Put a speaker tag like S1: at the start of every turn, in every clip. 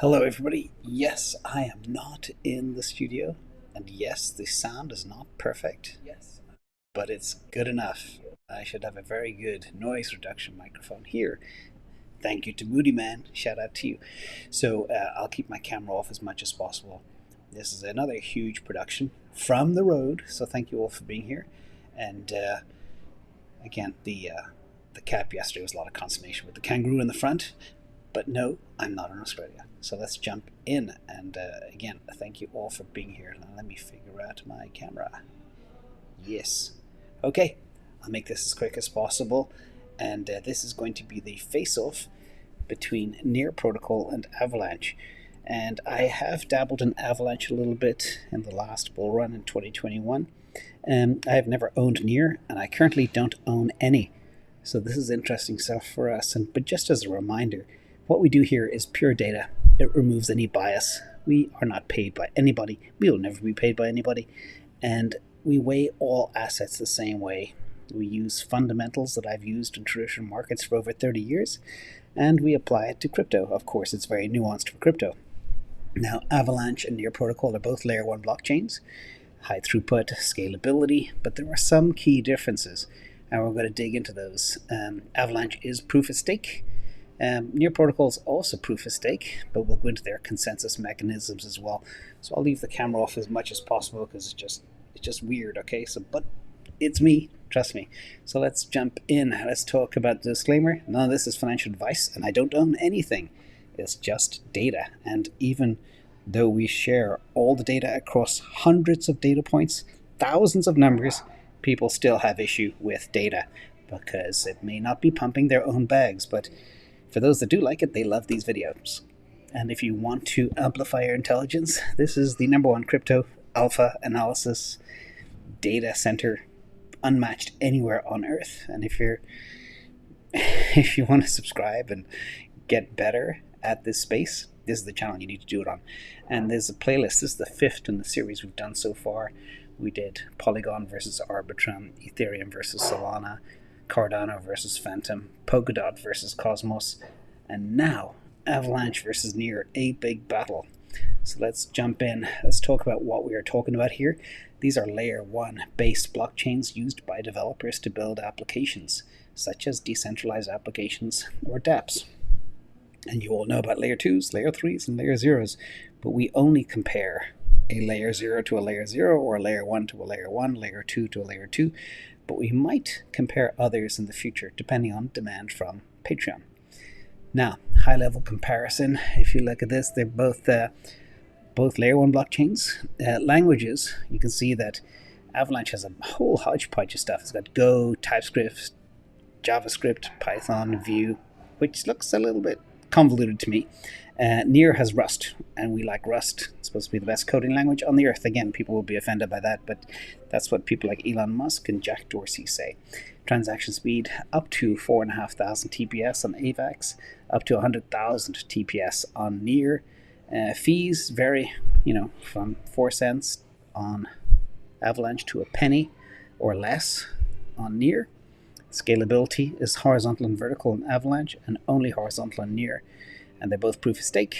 S1: Hello everybody. Yes, I am not in the studio, and yes, the sound is not perfect, but it's good enough. I should have a very good noise reduction microphone here. Thank you to Moody Man. Shout out to you. So I'll keep my camera off as much as possible. This is another huge production from the road, so thank you all for being here. And again, the cap yesterday was a lot of consternation with the kangaroo in the front. But no, I'm not in Australia. So let's jump in. And again, thank you all for being here. Now let me figure out my camera. Yes. Okay, I'll make this as quick as possible. And this is going to be the face-off between Near Protocol and Avalanche. And I have dabbled in Avalanche a little bit in the last bull run in 2021. I have never owned Near, and I currently don't own any. So this is interesting stuff for us. But just as a reminder, what we do here is pure data. It removes any bias. We are not paid by anybody. We will never be paid by anybody. And we weigh all assets the same way. We use fundamentals that I've used in traditional markets for over 30 years, and we apply it to crypto. Of course, it's very nuanced for crypto. Now, Avalanche and Near Protocol are both layer 1 blockchains, high throughput, scalability, but there are some key differences, and we're going to dig into those. Avalanche is proof of stake. Near Protocol is also proof of stake, but we'll go into their consensus mechanisms as well. So I'll leave the camera off as much as possible because it's just weird. Okay, but it's me, trust me. So let's jump in. Let's talk about the disclaimer. None of this is financial advice, and I don't own anything. It's just data. And even though we share all the data across hundreds of data points, thousands of numbers, people still have issue with data because it may not be pumping their own bags, but for those that do like it, they love these videos. And if you want to amplify your intelligence, this is the #1 crypto alpha analysis data center, unmatched anywhere on earth. And if you want to subscribe and get better at this space, this is the channel you need to do it on. And there's a playlist. This is the 5th in the series we've done so far. We did Polygon versus Arbitrum, Ethereum versus Solana, Cardano versus Phantom, Polkadot versus Cosmos, and now Avalanche versus Near, a big battle. So let's jump in. Let's talk about what we are talking about here. These are layer 1 based blockchains used by developers to build applications, such as decentralized applications or dApps. And you all know about layer 2s, layer 3s, and layer 0s, but we only compare a layer 0 to a layer 0, or a layer 1 to a layer 1, layer 2 to a layer 2, but we might compare others in the future depending on demand from Patreon. Now, high-level comparison, if you look at this, they're both layer 1 blockchains. Languages, you can see that Avalanche has a whole hodgepodge of stuff. It's got Go, TypeScript, JavaScript, Python, Vue, which looks a little bit convoluted to me. Near has Rust, and we like Rust. It's supposed to be the best coding language on the earth. Again, people will be offended by that, but that's what people like Elon Musk and Jack Dorsey say. Transaction speed up to 4,500 TPS on AVAX, up to 100,000 TPS on Near. Fees vary, from 4 cents on Avalanche to a penny or less on Near. Scalability is horizontal and vertical in Avalanche, and only horizontal on Near. And they're both proof of stake.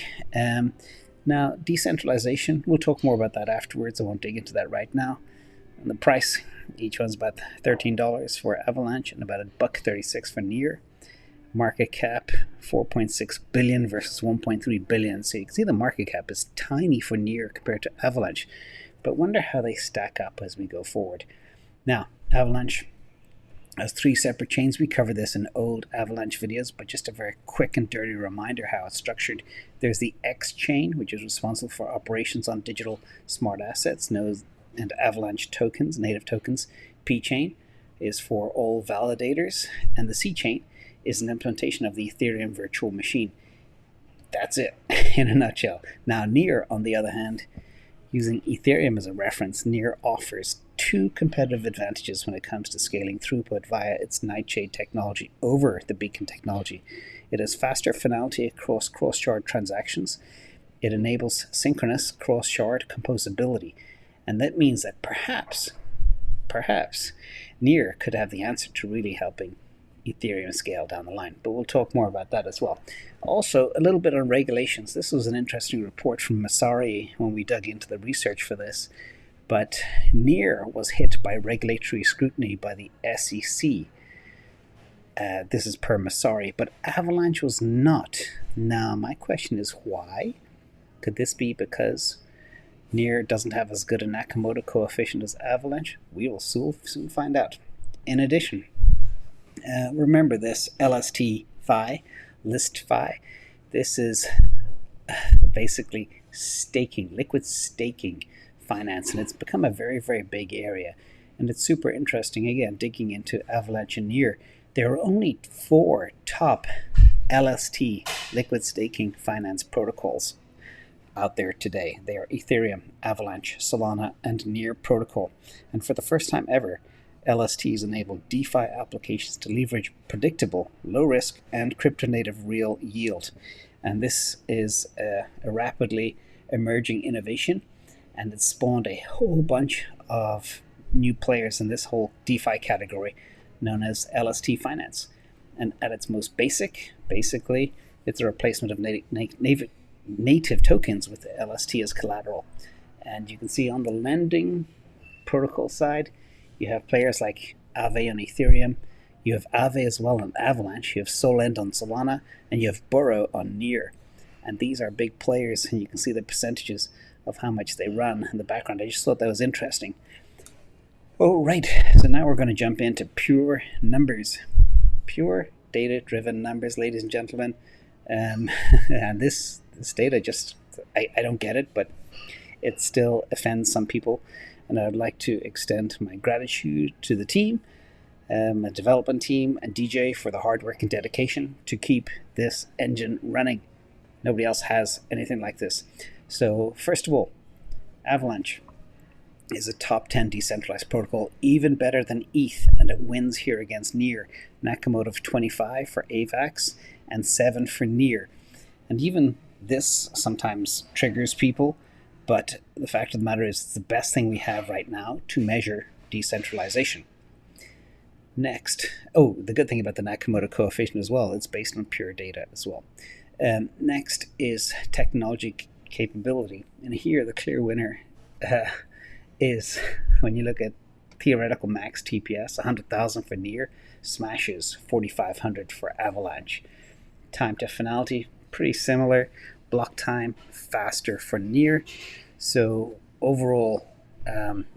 S1: Now, decentralization, we'll talk more about that afterwards. I won't dig into that right now. And the price, each one's about $13 for Avalanche and about $1.36 for Near. Market cap, 4.6 billion versus 1.3 billion. So you can see the market cap is tiny for Near compared to Avalanche. But wonder how they stack up as we go forward. Now, Avalanche has 3 separate chains. We cover this in old Avalanche videos, but just a very quick and dirty reminder how it's structured. There's the X chain, which is responsible for operations on digital smart assets, and Avalanche tokens, native tokens. P chain is for all validators, and the C chain is an implementation of the Ethereum virtual machine. That's it in a nutshell. Now, Near, on the other hand, using Ethereum as a reference, Near offers 2 competitive advantages when it comes to scaling throughput via its Nightshade technology over the Beacon technology. It has faster finality across cross-shard transactions. It enables synchronous cross-shard composability. And that means that perhaps Near could have the answer to really helping Ethereum scale down the line, but we'll talk more about that as well. Also, a little bit on regulations. This was an interesting report from Masari when we dug into the research for this, but NEAR was hit by regulatory scrutiny by the SEC. This is per Masari, but Avalanche was not. Now, my question is why? Could this be because NEAR doesn't have as good a Nakamoto coefficient as Avalanche? We will soon find out. In addition, remember this LSTfi, this is basically staking, liquid staking finance, and it's become a very, very big area. And it's super interesting, again, digging into Avalanche and NEAR. There are only 4 top LST, liquid staking finance protocols out there today. They are Ethereum, Avalanche, Solana, and NEAR protocol. And for the first time ever, LSTs enable DeFi applications to leverage predictable, low risk, and crypto-native real yield. And this is a rapidly emerging innovation, and it spawned a whole bunch of new players in this whole DeFi category known as LST finance. And at its most basically, it's a replacement of native tokens with LST as collateral. And you can see on the lending protocol side, you have players like Aave on Ethereum, you have Aave as well on Avalanche, you have Solend on Solana, and you have Burrow on NEAR. And these are big players, and you can see the percentages of how much they run in the background. I just thought that was interesting. Oh, right. So now we're going to jump into pure numbers. Pure data-driven numbers, ladies and gentlemen. And this data just, I don't get it, but it still offends some people. And I would like to extend my gratitude to the team, the development team, and DJ for the hard work and dedication to keep this engine running. Nobody else has anything like this. So first of all, Avalanche is a top 10 decentralized protocol, even better than ETH, and it wins here against NEAR. Nakamoto of 25 for AVAX and 7 for NEAR. And even this sometimes triggers people, but the fact of the matter is it's the best thing we have right now to measure decentralization. Next, the good thing about the Nakamoto coefficient as well, it's based on pure data as well. Next is technology capability. And here the clear winner is, when you look at theoretical max TPS, 100,000 for NEAR, smashes 4,500 for Avalanche. Time to finality, pretty similar. Block time, faster for NEAR. So overall,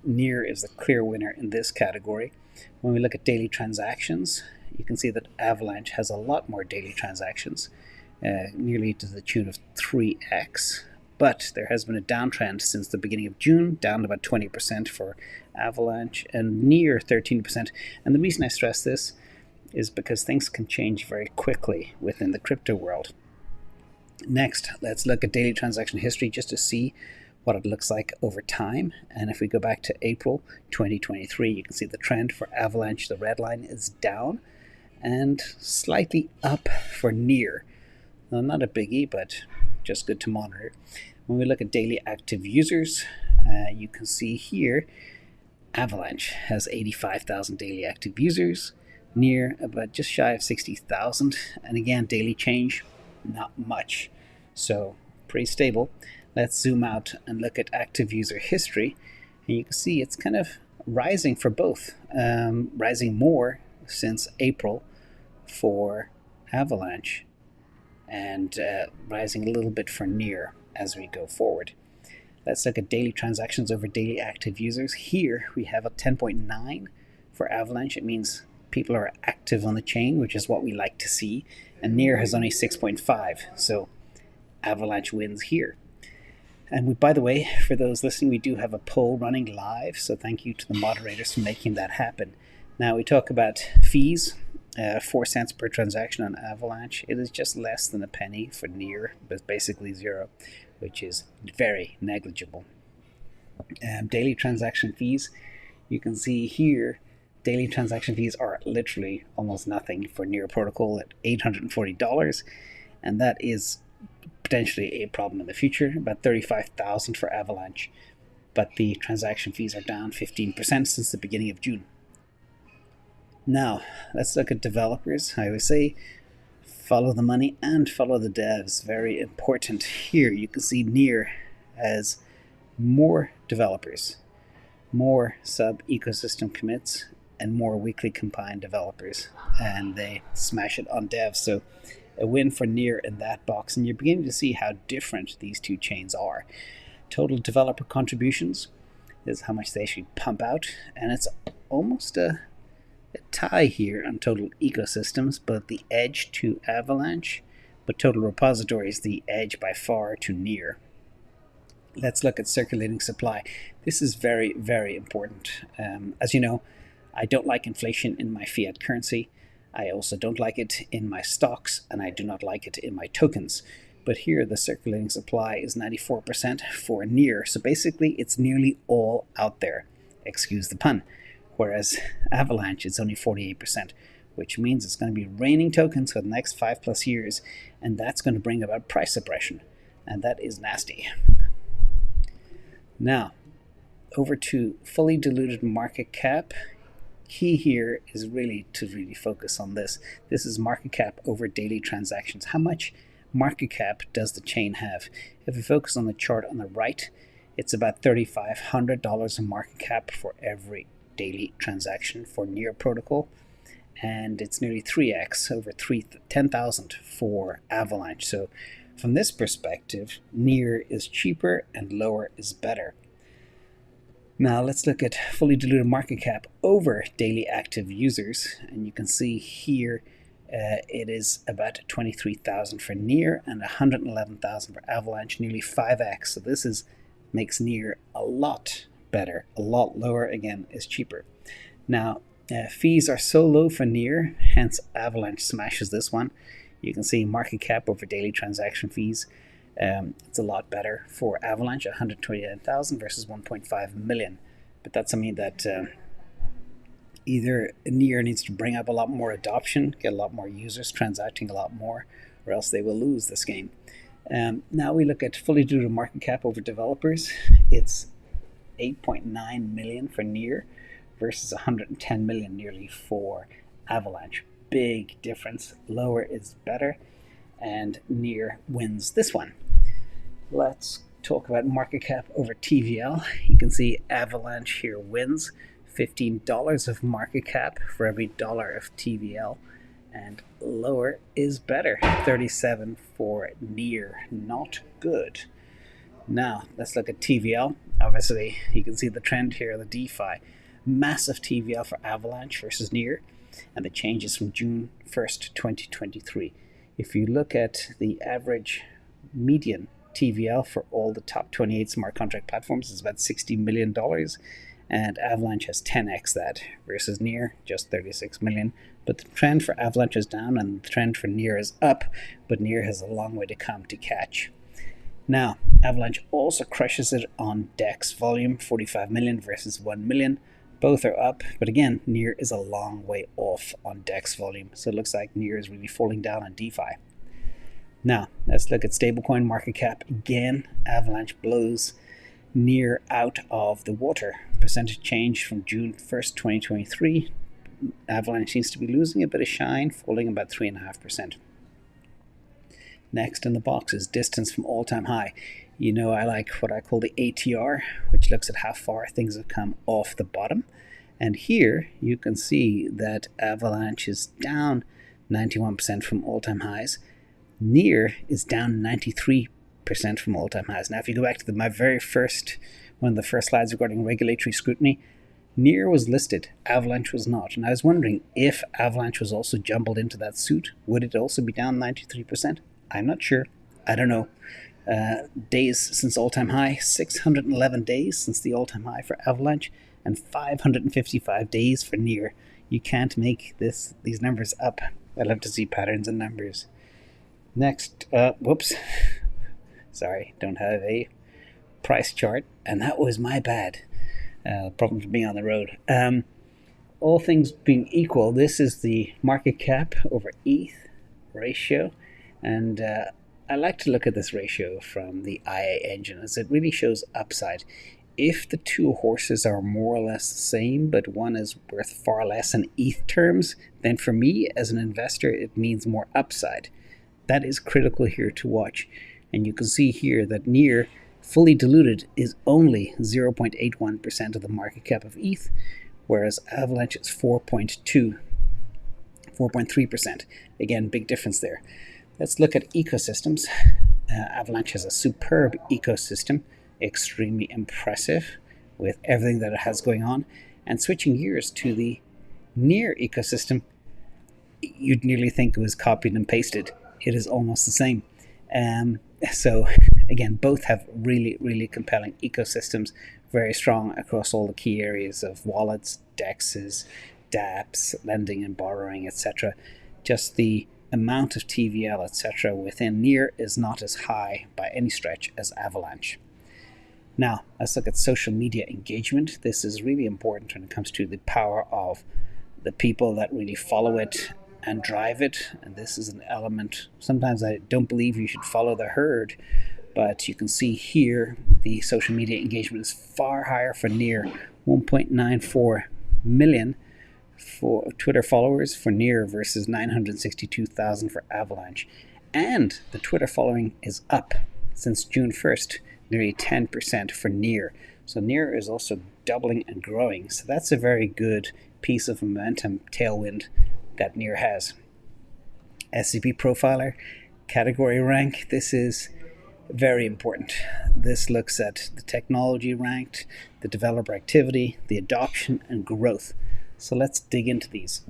S1: NEAR is the clear winner in this category. When we look at daily transactions, you can see that Avalanche has a lot more daily transactions, nearly to the tune of 3x. But there has been a downtrend since the beginning of June, down about 20% for Avalanche and NEAR 13%. And the reason I stress this is because things can change very quickly within the crypto world. Next, let's look at daily transaction history just to see what it looks like over time. And if we go back to April 2023, you can see the trend for Avalanche. The red line is down and slightly up for NEAR. Well, not a biggie, but just good to monitor. When we look at daily active users, you can see here Avalanche has 85,000 daily active users, NEAR about just shy of 60,000, and again daily change not much, so pretty stable. Let's zoom out and look at active user history, and you can see it's kind of rising for both, rising more since April for Avalanche, and rising a little bit for NEAR as we go forward. Let's look at daily transactions over daily active users. Here we have a 10.9 for Avalanche. It means people are active on the chain, which is what we like to see, and NEAR has only 6.5, so Avalanche wins here. And by the way, for those listening, we do have a poll running live, so thank you to the moderators for making that happen. Now we talk about fees, 4 cents per transaction on Avalanche. It is just less than a penny for NEAR, but basically zero, which is very negligible. Daily transaction fees, you can see here, daily transaction fees are literally almost nothing for NEAR protocol at $840, and that is potentially a problem in the future. About 35,000 for Avalanche, but the transaction fees are down 15% since the beginning of June. Now, let's look at developers. I always say follow the money and follow the devs. Very important. Here you can see Near has more developers, more sub-ecosystem commits, and more weekly combined developers. And they smash it on devs. So a win for Near in that box. And you're beginning to see how different these two chains are. Total developer contributions is how much they actually pump out. And it's almost a tie here on total ecosystems, but the edge to Avalanche, but total repositories, the edge by far to Near. Let's look at circulating supply. This is very, very important. As you know, I don't like inflation in my fiat currency. I also don't like it in my stocks, and I do not like it in my tokens. But here the circulating supply is 94% for Near. So basically it's nearly all out there. Excuse the pun. Whereas Avalanche is only 48%, which means it's going to be raining tokens for the next 5+ years, and that's going to bring about price suppression, and that is nasty. Now, over to fully diluted market cap. Key here is really to focus on this. This is market cap over daily transactions. How much market cap does the chain have? If we focus on the chart on the right, it's about $3,500 in market cap for every daily transaction for Near protocol, and it's nearly 3x, over 10,000 for Avalanche. So from this perspective, Near is cheaper and lower is better. Now let's look at fully diluted market cap over daily active users, and you can see here it is about 23,000 for Near and 111,000 for Avalanche, nearly 5x. So this makes Near a lot better. A lot lower, again, is cheaper. Now, fees are so low for Near, hence Avalanche smashes this one. You can see market cap over daily transaction fees. It's a lot better for Avalanche, 129,000 versus 1.5 million. But that's something that either Near needs to bring up a lot more adoption, get a lot more users transacting a lot more, or else they will lose this game. Now we look at fully diluted market cap over developers. It's 8.9 million for Near versus 110 million nearly for Avalanche. Big difference. Lower is better, and Near wins this one. Let's talk about market cap over TVL. You can see Avalanche here wins. $15 of market cap for every dollar of TVL, and lower is better. 37 for Near. Not good. Now, let's look at TVL. Obviously, you can see the trend here, the DeFi. Massive TVL for Avalanche versus Near, and the changes from June 1st, 2023. If you look at the average median TVL for all the top 28 smart contract platforms, it's about $60 million, and Avalanche has 10x that versus Near, just 36 million. But the trend for Avalanche is down, and the trend for Near is up, but Near has a long way to come to catch. Now, Avalanche also crushes it on DEX volume, 45 million versus 1 million. Both are up, but again, Near is a long way off on DEX volume. So it looks like Near is really falling down on DeFi. Now, let's look at Stablecoin Market Cap. Again, Avalanche blows Near out of the water. Percentage change from June 1st, 2023. Avalanche seems to be losing a bit of shine, falling about 3.5%. Next in the box is distance from all-time high. You know, I like what I call the ATR, which looks at how far things have come off the bottom. And here you can see that Avalanche is down 91% from all-time highs. Near is down 93% from all-time highs. Now, if you go back to one of the first slides regarding regulatory scrutiny, Near was listed, Avalanche was not. And I was wondering if Avalanche was also jumbled into that suit, would it also be down 93%? I'm not sure. I don't know. Days since all-time high, 611 days since the all-time high for Avalanche, and 555 days for Near. You can't make these numbers up. I love to see patterns in numbers. Next, whoops. Sorry, don't have a price chart, and that was my bad. Problem for being on the road. All things being equal, this is the market cap over ETH ratio, and I like to look at this ratio from the IA engine, as it really shows upside. if the two horses are more or less the same, but one is worth far less in ETH terms, then for me as an investor, it means more upside. That is critical here to watch. And you can see here that NEAR, fully diluted, is only 0.81% of the market cap of ETH, whereas Avalanche is 4.3%. Again, big difference there. Let's look at ecosystems. Avalanche has a superb ecosystem, extremely impressive with everything that it has going on. And switching gears to the NEAR ecosystem, you'd nearly think it was copied and pasted. It is almost the same. So again, both have really, really compelling ecosystems, very strong across all the key areas of wallets, DEXs, dApps, lending and borrowing, etc. Just the amount of TVL, etc. within NEAR is not as high by any stretch as Avalanche. Now, let's look at social media engagement. This is really important when it comes to the power of the people that really follow it and drive it. And this is an element. Sometimes I don't believe you should follow the herd, but you can see here the social media engagement is far higher for NEAR, 1.94 million for Twitter followers for NEAR versus 962,000 for Avalanche. And the Twitter following is up since June 1st, nearly 10% for NEAR. So NEAR is also doubling and growing. So that's a very good piece of momentum tailwind that NEAR has. SCP Profiler, category rank. This is very important. This looks at the technology ranked, the developer activity, the adoption, and growth. So let's dig into these.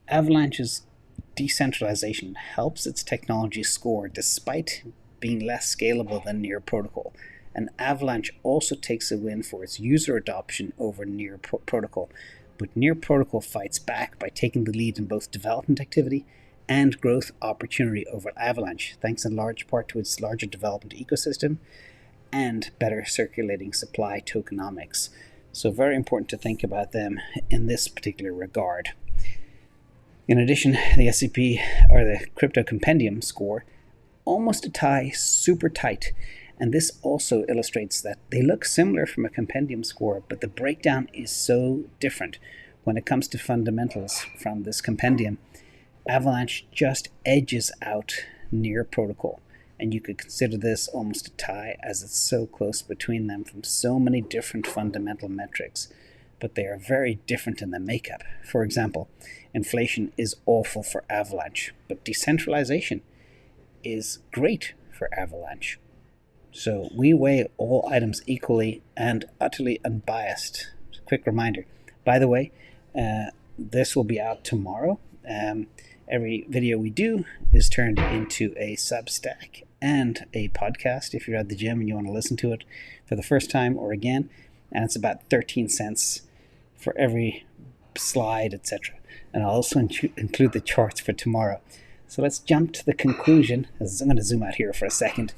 S1: Avalanche's decentralization helps its technology score despite being less scalable than NEAR protocol. And Avalanche also takes a win for its user adoption over NEAR protocol. But NEAR protocol fights back by taking the lead in both development activity and growth opportunity over Avalanche, thanks in large part to its larger development ecosystem and better circulating supply tokenomics. So very important to think about them in this particular regard. In addition, the SCP, or the Crypto Compendium score, almost a tie, super tight. And this also illustrates that they look similar from a Compendium score, but the breakdown is so different when it comes to fundamentals from this Compendium. Avalanche just edges out NEAR protocol, and you could consider this almost a tie as it's so close between them from so many different fundamental metrics, but they are very different in the makeup. For example, inflation is awful for Avalanche, but decentralization is great for Avalanche. So we weigh all items equally and utterly unbiased. Quick reminder, by the way, this will be out tomorrow. Every video we do is turned into a Substack and a podcast if you're at the gym and you want to listen to it for the first time or again. And it's about 13 cents for every slide, etc. And I'll also include the charts for tomorrow. So let's jump to the conclusion. I'm going to zoom out here for a second.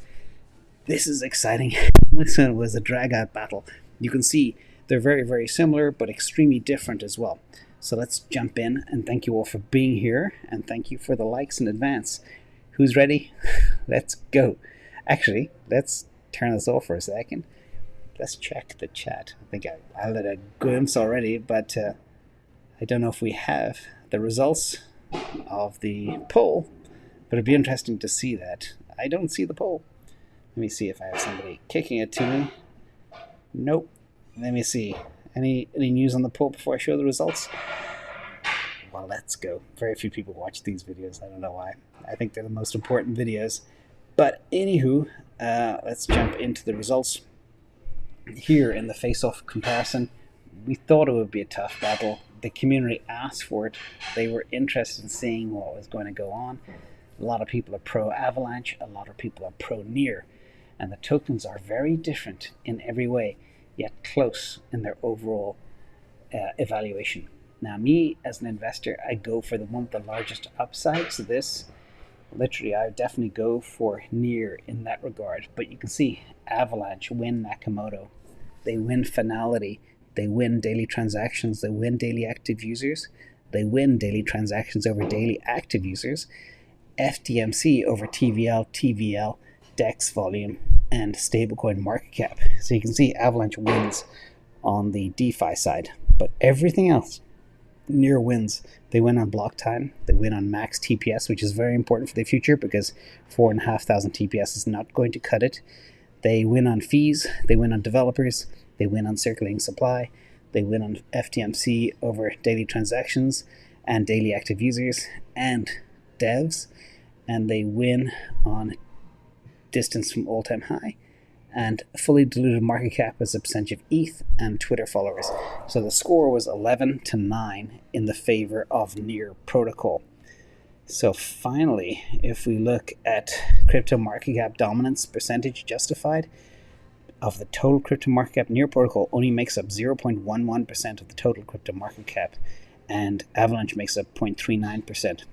S1: This is exciting. This one was a drag-out battle. You can see they're very, very similar, but extremely different as well. So let's jump in, and thank you all for being here, and thank you for the likes in advance. Who's ready? Let's go. Actually, let's turn this off for a second. Let's check the chat. I think I let a glimpse already, but I don't know if we have the results of the poll, but it'd be interesting to see that. I don't see the poll. Let me see if I have somebody kicking it to me. Nope. Let me see. Any news on the poll before I show the results? Well, let's go. Very few people watch these videos. I don't know why. I think they're the most important videos. But anywho, let's jump into the results. Here in the face-off comparison, we thought it would be a tough battle. The community asked for it. They were interested in seeing what was going to go on. A lot of people are pro-Avalanche. A lot of people are pro-NEAR. And the tokens are very different in every way, yet close in their overall evaluation. Now, me as an investor, I go for the one with the largest upside. So this, literally, I would definitely go for NEAR in that regard. But you can see Avalanche win Nakamoto. They win finality. They win daily transactions. They win daily active users. They win daily transactions over daily active users. FDMC over TVL, TVL, DEX volume, and Stablecoin Market Cap. So you can see Avalanche wins on the DeFi side, but everything else near wins. They win on block time, they win on max TPS, which is very important for the future because 4,500 TPS is not going to cut it. They win on fees, they win on developers, they win on circulating supply, they win on FTMC over daily transactions and daily active users and devs, and they win on distance from all-time high and fully diluted market cap as a percentage of ETH and Twitter followers. So the score was 11-9 in the favor of Near Protocol. So finally, if we look at crypto market cap dominance percentage justified, of the total crypto market cap, Near Protocol only makes up 0.11% of the total crypto market cap, and Avalanche makes up 0.39%.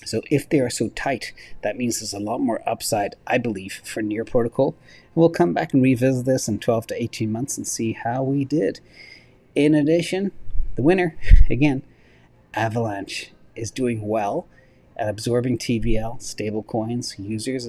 S1: So if they are so tight, that means there's a lot more upside, I believe, for Near Protocol. And we'll come back and revisit this in 12 to 18 months and see how we did. In addition, the winner, again, Avalanche, is doing well at absorbing TVL, stablecoins, users,